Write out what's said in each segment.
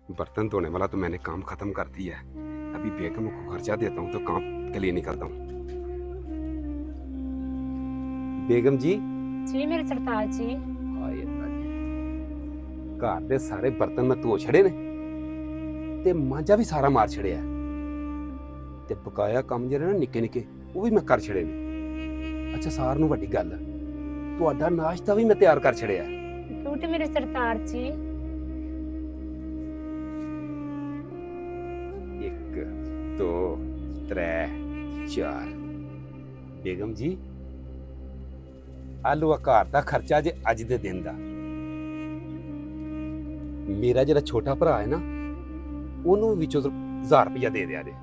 बर्तन धोने वाला तो मैंने काम खत्म कर दिया है। अभी बेगम को खर्चा देता हूँ तो काम के लिए निकलता हूँ। बेगम जी। जी मेरे सरताज जी। हाय अल्लाह जी, घर दे सारे बर्तन मैं धो छड़े ने ते मांजा भी सारा मार छड़िया ते बकाया काम जेहड़े ना निक्के निक्के वो भी मैं कर छड़े ने। अच्छा सार नूं वड्डी गल तुहाडा नाश्ता भी मैं तैयार कर छड़िया। क्यों मेरे सरताज जी। एक दो त्रै चार। बेगम जी आलू घर का खर्चा जे अज दे दिन दा मेरा जेड़ा छोटा भरा है ना ओनू विचों 1000 रुपया दे दिया जे।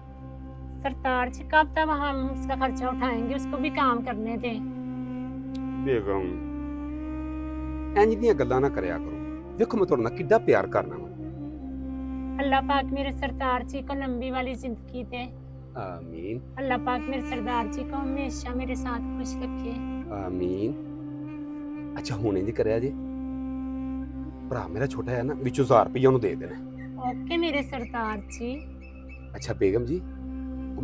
सरताज जी कब तक हम उसका खर्चा उठाएंगे, उसको भी काम करने दें। बेगम इंज दियां गल्लां ना करया करो, देखो मैं तुहाडे नाल किड्डा प्यार करना वा। अल्लाह पाक मेरे सरदार जी को लंबी वाली जिंदगी दे। आमीन अल्लाह पाक मेरे सरदार जी को हमेशा मेरे साथ खुश रखे। आमीन। अच्छा हुण इंज करया जे भरा मेरा छोटा है ना विचों 1000 रुपया ओनू दे देना। ओके मेरे सरदार जी। अच्छा बेगम जी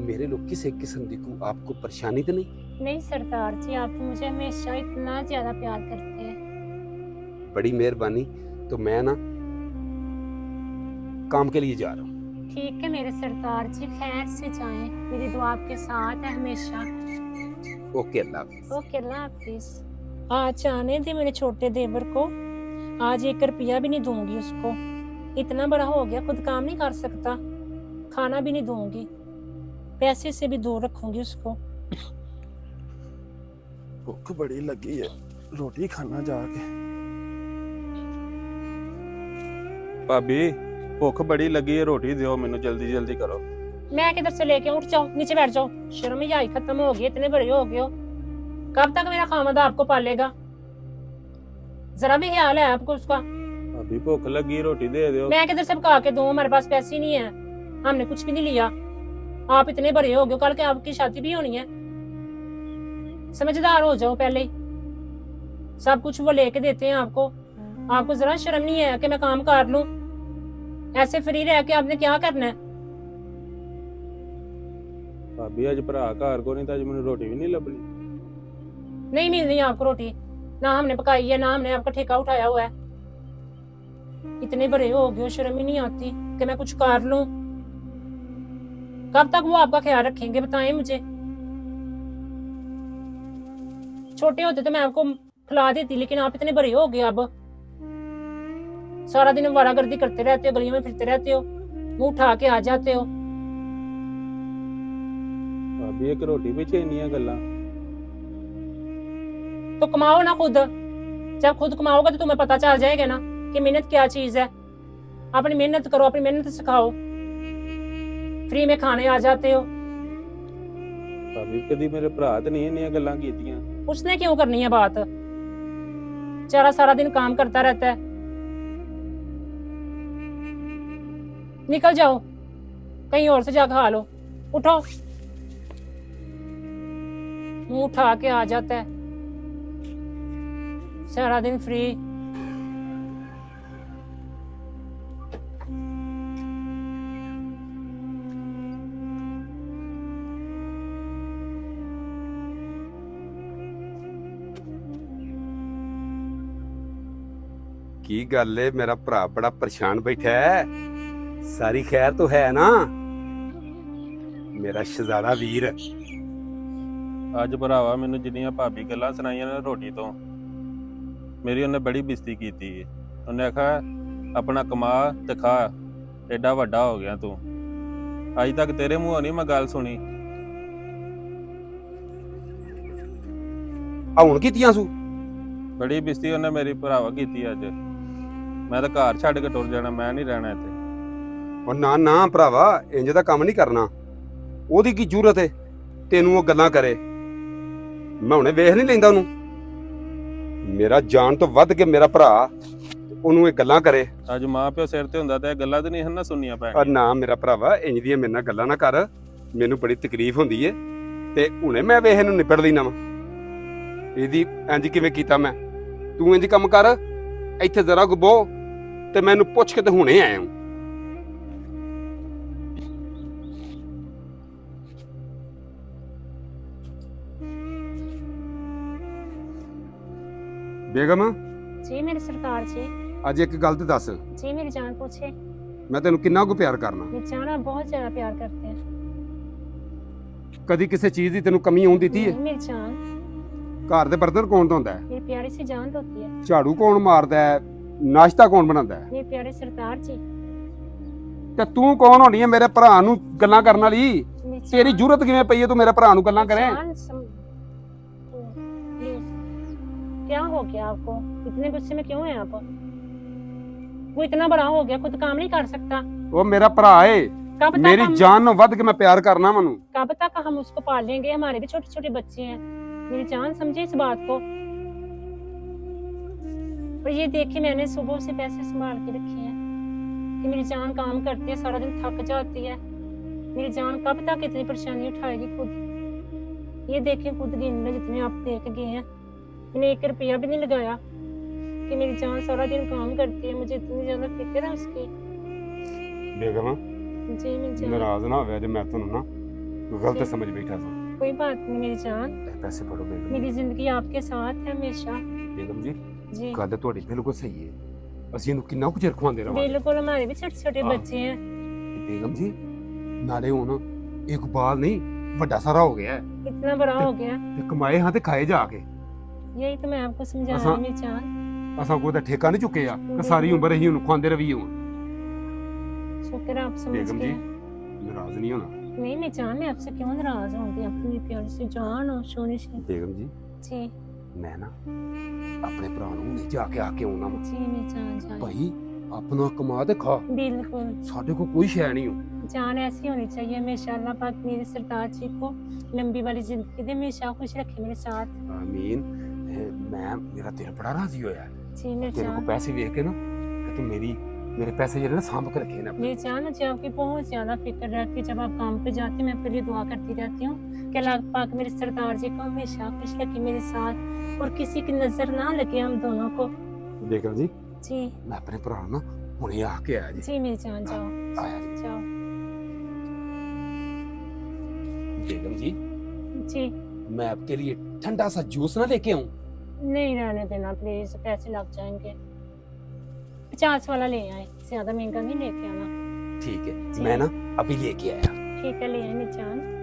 मेरे लोग किसी किस्म की को आपको परेशानी तो नहीं? नहीं सरदार जी, आप मुझे हमेशा इतना ज्यादा प्यार करते हैं। बड़ी मेहरबानी। तो मैं ना काम के लिए जा रहा हूँ। ठीक है मेरे सरदार जी, खैर से जाएं, मेरी दुआ आपके साथ है हमेशा। ओके अल्लाह हाफिज। ओके अल्लाह हाफिज। आज आने दे मेरे छोटे देवर को, आज 1 रुपया भी नहीं दूंगी उसको। इतना बड़ा हो गया खुद काम नहीं कर सकता, खाना भी नहीं दूंगी, पैसे से भी दूर रखूंगी उसको। भुख बड़ी लगी है, रोटी खाना जाके। भाभी भुख बड़ी लगी है, रोटी दियो मेनू, जल्दी जल्दी करो। मैं किधर से लेके उठ जाऊं, नीचे बैठ जाओ। शर्म ही आई खत्म हो गई, इतने बड़े हो गए हो, कब तक मेरा खामदा आपको पालेगा? जरा भी ख्याल है आपको उसका? भाभी भुख लगी, रोटी दे दियो। मैं किधर से पका के दूं, हमारे पास पैसे ही नहीं है, हमने कुछ भी नहीं लिया। आप इतने बड़े हो गए, कल के आपकी शादी भी होनी है, समझदार हो जाओ पहले ही। सब कुछ वो लेके देते हैं आपको, आपको जरा शर्म नहीं है कि मैं काम कर लूं? ऐसे फ्री रह के आपने क्या करना है? भाभी अज भरा घर को नहीं तो अज मैनू रोटी भी नहीं लभनी। नहीं मिलनी आपको रोटी, ना हमने पकाई है ना हमने आपका ठेका उठाया हुआ है। इतने बड़े हो गए हो, शर्म ही नहीं आती कि मैं कुछ कर लूं? कब तक वो आपका ख्याल रखेंगे बताएं मुझे? छोटे होते तो मैं आपको खिला देती, लेकिन आप इतने बड़े हो गए, अब सारा दिन वारागर्दी करते रहते हो, गलियों में फिरते रहते हो, मुंह उठा के आ जाते हो। भाभी एक रोटी पीछे इन्नियां गल्लां। तो कमाओ ना खुद, जब खुद कमाओगे तो तुम्हें पता चल जाएगा ना कि मेहनत क्या चीज है। अपनी मेहनत करो, अपनी मेहनत सिखाओ, फ्री में खाने आ जाते हो। भाभी कदी मेरे भरा ते नहीं इन्नियां गल्लां कीतियां। उसने क्यों करनी है बात? चारा सारा दिन काम करता रहता है। निकल जाओ, कहीं और से जा खा लो। उठो, मुंह उठा के आ जाता है, सारा दिन फ्री। की गल है मेरा भरा बड़ा परेशान बैठा है? सारी खैर तो है ना मेरा शहजादा वीर? अज भरावा मैनू जिन्नियां भाभी गल्लां सुनाइयां ना रोटी तो, मेरी उन्हें बड़ी बेइज्जती कीती है। उन्हें आखा अपना कमा ते खा, एडा वड्डा हो गया तू, अज तक तेरे मुंहों नहीं मैं गल सुनी। हुण कीतियां सू? बड़ी बेइज्जती उन्हें मेरी भरावा कीती अज। मैं तो घर छड्ड के टुर जाना, मैं नहीं रहना इत्थे। और ना ना भरावा इंज दा काम नहीं करना, ओदी की जरूरत है तेनू वो गल्लां करे? मैं हुणे वेख नहीं लैंदा ओनू? मेरा जान तो वध के मेरा भरा ओनू ये गल्लां करे। अज मां प्यो सिर ते हुंदा ते गल्लां ते नहीं हन्ना सुनियां और पैणियां। ना मेरा भरावा इंज दियां मेरे नाल गल्लां ना कर, मैनू बड़ी तकलीफ हुंदी है ते हुणे मैं वेख इहनू निपड़ लैना वा। ਇਹਦੀ ਇੰਜ ਕਿਵੇਂ ਕੀਤਾ ਮੈਂ? ਤੂੰ ਇੰਜ ਕੰਮ ਕਰ, ਇੱਥੇ ਜ਼ਰਾ ਕੁ ਬੋ ਤੇ ਮੈਨੂੰ ਪੁੱਛ ਕੇ ਤੇ ਹੁਣੇ ਆਇਆ ਹੂੰ। ਬੇਗਮ जी मेरे सरकार जी। ਅੱਜ ਇੱਕ ਗੱਲ ਤੇ ਦੱਸ, जी मेरी जान पूछे। ਮੈਂ ਤੈਨੂੰ ਕਿੰਨਾ ਕੁ ਪਿਆਰ ਕਰਨਾ। मेरी जान आप बहुत ज्यादा प्यार करते हैं। ਕਦੀ ਕਿਸੇ ਚੀਜ਼ ਦੀ ਤੈਨੂੰ ਕਮੀ ਆਉਣ ਦਿੱਤੀ ਹੈ? नहीं मेरी जान, ਘਰ ਦੇ ਬਰਤਨ ਕੌਣ ਧੋਂਦਾ ਹੈ? मेरी प्यारी सी जान तो होती है। ਝਾੜੂ ਕੌਣ ਮਾਰਦਾ ਹੈ? ਨਾਸ਼ਤਾ ਕੌਣ ਬਣਾਉਂਦਾ ਹੈ? मेरे प्यारे सरदार जी। ਤੇ ਤੂੰ ਕੌਣ ਹੋਣੀ ਹੈ ਮੇਰੇ ਭਰਾ ਨੂੰ ਗੱਲਾਂ ਕਰਨ ਵਾਲੀ? मेरी ਤੇਰੀ जान- ਜ਼ਰੂਰਤ ਕਿਵੇਂ ਪਈ ਹੈ ਤੂੰ ਮੇਰੇ ਭਰਾ ਨੂੰ ਗੱਲਾਂ ਕਰੇ? जान प्लीज, क्या हो गया आपको? इतने गुस्से में क्यों है आप? वो इतना बड़ा हो गया, खुद काम नहीं कर सकता। ਉਹ ਮੇਰਾ ਭਰਾ ਏ, कब तक ਮੇਰੀ हम ਜਾਨ ਨੂੰ ਵੱਧ ਕੇ ਮੈਂ ਪਿਆਰ ਕਰਨਾ ਮੈਨੂੰ। कब तक हम उसको पालेंगे? हमारे भी छोटे छोटे बच्चे हैं। मेरी जान समझे इस बात को। और ये देखिए मैंने सुबह से पैसे संभाल के रखे हैं कि मेरी जान काम करती है, सारा दिन थक जाती है। मेरी जान कब तक इतनी परेशानी उठाएगी खुद? ये देखिए खुद गिन लो जितने आप देख गए हैं। मैंने 1 रुपया भी नहीं लगाया कि मेरी जान सारा दिन काम करती है, मुझे इतनी ज्यादा फिक्र है उसकी। ਬੇਗਮ जी मेरी जान, ਨਾਰਾਜ਼ ਨਾ ਹੋਵੇ ਜੇ ਮੈਂ ਤੁਹਾਨੂੰ ਨਾ ਗਲਤ ਸਮਝ ਬੈਠਾ ਸਾਂ। कोई बात नहीं मेरी जान, ਇਹ ਪੈਸੇ ਫੜੋ ਬੇਗਮ। मेरी जिंदगी आपके साथ है हमेशा। ਬੇਗਮ ਜੀ जी ਗੱਲ ਤੁਹਾਡੀ ਬਿਲਕੁਲ ਸਹੀ ਹੈ। ਅਸੀਂ ਇਹਨੂੰ ਕਿੰਨਾ ਕੁ ਚਿਰ ਖਵਾਉਂਦੇ ਰਵਾਂਗੇ? बिल्कुल, हमारे भी छोटे छोटे हाँ। बच्चे हैं। ਬੇਗਮ ਜੀ ਨਾਲੇ ਹੁਣ ਇਕਬਾਲ ਨਹੀਂ ਵੱਡਾ ਸਾਰਾ ਹੋ ਗਿਆ ਹੈ इतना बड़ा हो गया। ਤੇ ਕਮਾਏ ਹਾਂ ਤੇ ਖਾਏ ਜਾ ਕੇ। यही तो मैं आपको समझा रही असा- हूँ मेरी जान। ਅਸਾਂ ਕੋਈ ਤਾਂ ਠੇਕਾ ਨਹੀਂ ਚੁੱਕਿਆ ਕਿ ਸਾਰੀ ਉਮਰ ਅਸੀਂ ਉਹਨੂੰ ਖਵਾਉਂਦੇ ਰਹੀਏ। ਹੁਣ शुक्र है आप समझ बेगम गए। जी। ਨਾਰਾਜ਼ ਨਹੀਂ ਹੋਣਾ। नहीं मैं जान, मैं आपसे क्यों नाराज होंगी? अपनी प्यारी सी जान और सोनी सी। ਬੇਗਮ ਜੀ जी ਮੈਂ ਨਾ ਆਪਣੇ ਭਰਾ ਨੂੰ ਹੁਣੇ ਜਾ ਕੇ ਆ ਕੇ ਆਉਣਾ ਵਾ। जी मेरी जान जान। ਭਾਈ ਆਪਣਾ ਕਮਾ ਤੇ ਖਾ, बिल्कुल ਸਾਡੇ ਕੋਲ ਕੋਈ ਸ਼ੈ ਨਹੀਂ ਹੋ। जान ऐसी होनी चाहिए हमेशा। अल्लाह पाक मेरे सरदार जी को लंबी वाली जिंदगी दे, हमेशा खुश रखे मेरे साथ। ਆਮੀਨ। ਮੈਂ ਮੇਰਾ ਦਿਲ ਬੜਾ ਰਾਜ਼ੀ ਹੋਇਆ ਹੈ। जी मेरी ਤੇਰੇ ਕੋਲ जान, ਪੈਸੇ ਵੇਖ ਕੇ ਨਾ ਕਿ ਤੂੰ ਮੇਰੇ पैसे ਜਿਹੜੇ ਨਾ ਸਾਂਭ ਕੇ ਰੱਖੇ ਨੇ। मेरी जान मुझे आपकी बहुत ज्यादा फिक्र रहती है। जब आप काम पे जाती हैं मैं फिर ये दुआ करती रहती हूँ कि अल्लाह पाक मेरे सरदार जी को हमेशा खुश रखे मेरे साथ, और किसी की नजर ना लगे हम दोनों को। ਬੇਗਮ ਜੀ जी ਮੈਂ ਆਪਣੇ ਭਰਾ ਨੂੰ ਨਾ ਹੁਣੇ ਆ ਕੇ ਆਇਆ ਜੀ। जी मेरी जान, जाओ ਆਇਆ ਜੀ। जाओ। बेगम जी जी मैं आपके लिए ठंडा सा जूस ना लेके आऊं? नहीं रहने देना प्लीज, पैसे लग जाएंगे। 50 वाला ले आए, ज्यादा महंगा नहीं लेके आना। ठीक है जी। मैं ना अभी लेके आया। ठीक है ले आए मेरी जान।